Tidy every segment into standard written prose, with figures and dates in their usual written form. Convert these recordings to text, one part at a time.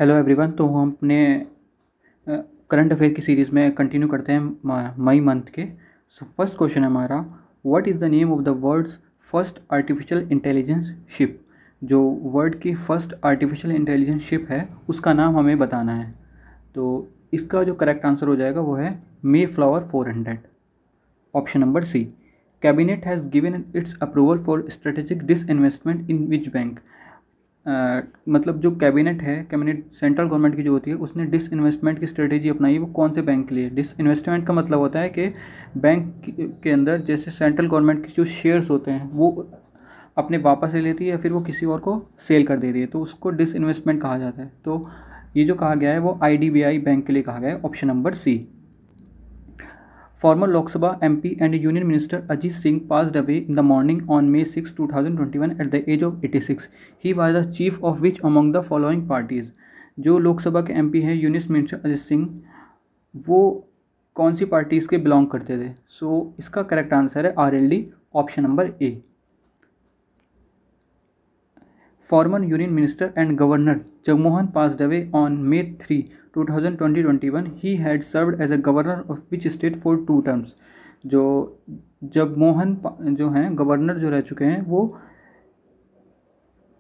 Hello everyone. तो हम अपने करंट अफेयर की सीरीज़ में कंटिन्यू करते हैं मई मंथ के। सो फर्स्ट क्वेश्चन है हमारा, what is the name of the world's first artificial intelligence ship. जो वर्ल्ड की फर्स्ट आर्टिफिशियल इंटेलिजेंस शिप है उसका नाम हमें बताना है। तो इसका जो करेक्ट आंसर हो जाएगा वो है Mayflower 400, option number C. Cabinet has given its approval for strategic disinvestment in which bank. मतलब जो कैबिनेट है, कैबिनेट सेंट्रल गवर्नमेंट की जो होती है, उसने डिसइन्वेस्टमेंट की स्ट्रेटेजी अपनाई है, वो कौन से बैंक के लिए। डिसइन्वेस्टमेंट का मतलब होता है कि बैंक के अंदर जैसे सेंट्रल गवर्नमेंट के जो शेयर्स होते हैं वो अपने वापस ले लेती है या फिर वो किसी और को सेल कर देती है, तो उसको डिसइन्वेस्टमेंट कहा जाता है। तो ये जो कहा गया है वो IDBI बैंक के लिए कहा गया है, option number C. Former Lok Sabha MP and Union Minister Ajit Singh passed away in the morning on May 6, 2021 at the age of 86. He was the chief of which among the following parties? जो लोकसभा के MP हैं union minister Ajit Singh, वो कौन सी parties के belong करते थे। सो इसका correct answer है RLD, option number A. Former Union Minister and Governor Jagmohan passed away on May 3, 2021. He had served as a governor of which state for 2 terms. जो जगमोहन जो हैं गवर्नर जो रह चुके हैं वो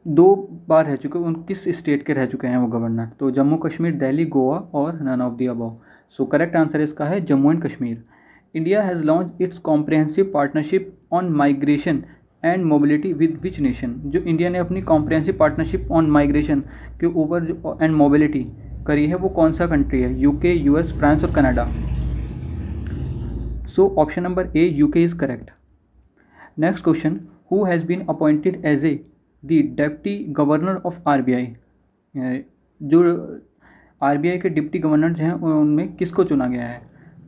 2 बार रह चुके हैं। उन किस स्टेट के रह चुके हैं वो गवर्नर? तो जम्मू कश्मीर, दिल्ली, गोवा और none of the above. So correct answer इसका है Jammu and Kashmir. India has launch its comprehensive partnership on migration and mobility with which nation. जो इंडिया ने अपनी कॉम्प्रिहेंसिव पार्टनरशिप ऑन माइग्रेशन के ऊपर एंड मोबिलिटी करी है वो कौन सा कंट्री है? UK, US, फ्रांस और Canada. So option number A UK is correct. Next question, who has been appointed as a the deputy governor of RBI। जो RBI के डिप्टी गवर्नर हैं उनमें किसको चुना गया है?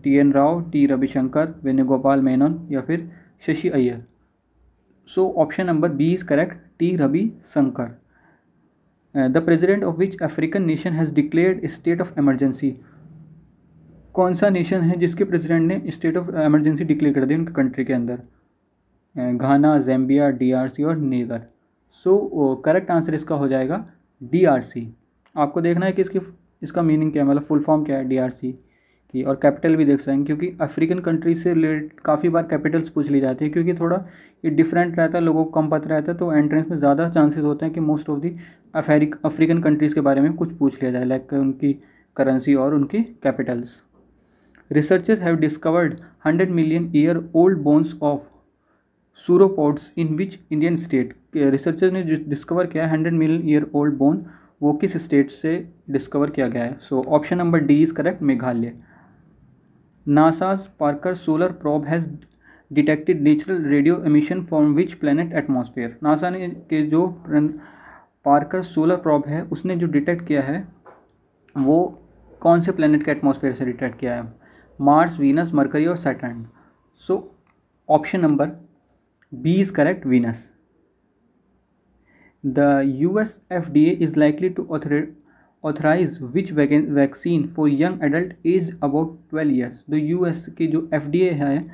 TN राव, T रविशंकर, वेणुगोपाल मेनन या फिर Shashi Iyer. So option number B is correct, T Ravishankar. The president of which African nation has declared state of emergency. कौन सा नेशन है जिसके प्रेसिडेंट ने स्टेट ऑफ एमरजेंसी डिक्लेयर कर दी उनके कंट्री के अंदर? घाना, ज़ैम्बिया, DRC और नीगर। सो करेक्ट आंसर इसका हो जाएगा DRC। आपको देखना है कि इसका मीनिंग क्या है, मतलब फुल फॉर्म क्या है DRC की, और कैपिटल भी देख सकते हैं क्योंकि अफ्रीकन कंट्री से रिलेटेड काफ़ी बार कैपिटल्स पूछ ली जाती है क्योंकि थोड़ा ये डिफरेंट रहता है, लोगों को कम पता रहता है, तो एंट्रेंस में ज़्यादा चांसेस होते हैं कि most of the African countries के बारे में कुछ पूछ लिया जाए, लाइक उनकी करेंसी और उनकी capitals. Researchers have discovered 100 million year old bones of sauropods in which Indian state. Researchers ने डिस्कवर किया है 100 मिलियन ईयर ओल्ड बोन, वो किस स्टेट से डिस्कवर किया गया है? सो option number D is correct, Meghalaya. NASA's Parker solar probe has detected natural radio emission from which planet atmosphere. NASA ने के जो पार्कर सोलर प्रोब है उसने जो डिटेक्ट किया है वो कौन से प्लैनेट के एटमॉस्फेयर से डिटेक्ट किया है? मार्स, वीनस, मरकरी और Saturn. So option number B is correct, Venus. The US FDA is likely to authorize which vaccine for young adult age about 12 years. तो US की जो FDA है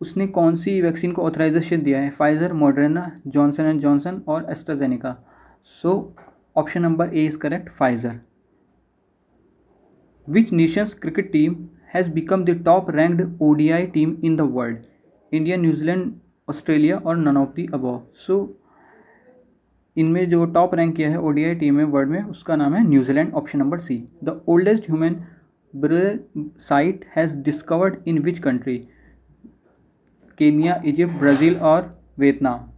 उसने कौन सी वैक्सीन को ऑथराइजेशन दिया है? Pfizer, Moderna, Johnson and Johnson और AstraZeneca. So option number A is correct, Pfizer. Which nations cricket team has become the top ranked ODI team in the world? India, New Zealand, Australia और none of the above. So इनमें जो top rank किया है ODI team में world में उसका नाम है New Zealand, option number C. The oldest human burial site has discovered in which country? Kenya, Egypt, Brazil और Vietnam.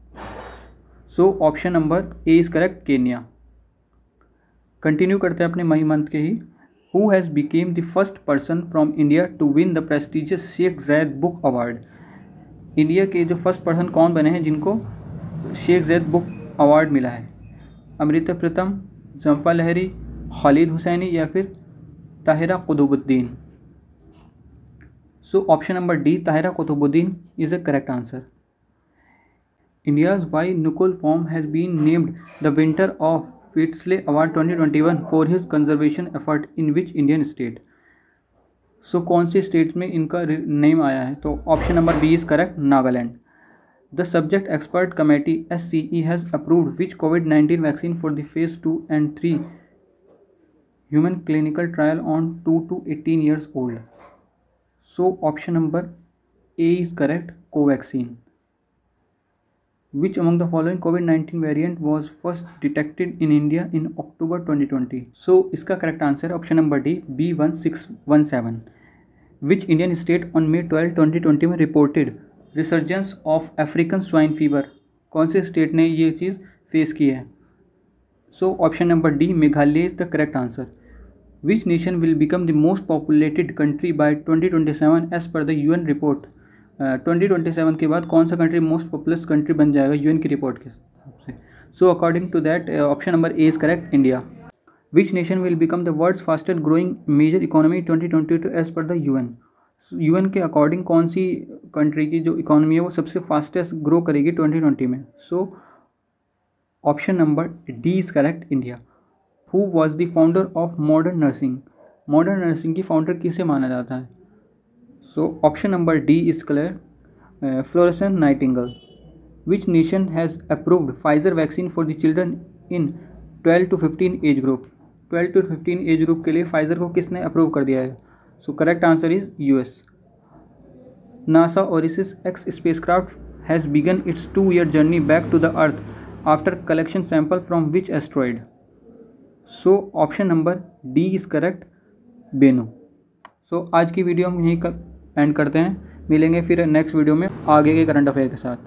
So option number A is correct, Kenya. Continue करते हैं अपने मई मंथ के ही। Who has become the first person from India to win the prestigious Sheikh Zayed book award. India के जो first person कौन बने हैं जिनको शेख ज़ैद बुक अवार्ड मिला है? अमृता प्रीतम, जंपा लहरी, खालिद हुसैनी या फिर Tahira Qutbuddin. So option number D, Tahira Qutbuddin is a correct answer. India's Y Nuklu Phom has been named the winner of Whitley award 2021 for his conservation effort in which Indian state. So कौन से state में इनका name आया है? तो option number B is correct, Nagaland. The subject expert committee SCE has approved which COVID-19 vaccine for the phase 2 and 3 human clinical trial on 2 to 18 years old. So option number A is correct, Covaxin. Which among the following COVID-19 variant was first detected in India in October 2020? So इसका correct answer है option number D, B1617. Which Indian state on May 12, 2020 में reported resurgence of African swine fever? कौन से state ने ये चीज़ face की है? So option number D, Meghalaya is the correct answer. Which nation will become the most populated country by 2027 as per the UN report? 2027 के बाद कौन सा कंट्री मोस्ट पॉपुलस कंट्री बन जाएगा यूएन की रिपोर्ट के हिसाब से? So according to that option number A is correct, India. Which nation will become the world's fastest growing major economy 2022 as per the UN? UN के according कौन सी country की जो इकोनॉमी है वो सबसे फास्टेस्ट ग्रो करेगी 2020 में? सो option number D is correct, India. Who was the founder of modern nursing? Modern nursing की फाउंडर किसे माना जाता है? So option number D is clear, Florence Nightingale. Which nation has approved Pfizer vaccine for the children in 12 to 15 age group? 12 to 15 age group के लिए Pfizer को किसने approve कर दिया है? So correct answer is US. NASA OSIRIS REx spacecraft has begun its 2-year journey back to the earth after collection sample from which asteroid? So option number D is correct, Bennu. So आज की video हम यहीं and करते हैं. मिलेंगे फिर next video में आगे के करंट अफेयर के साथ.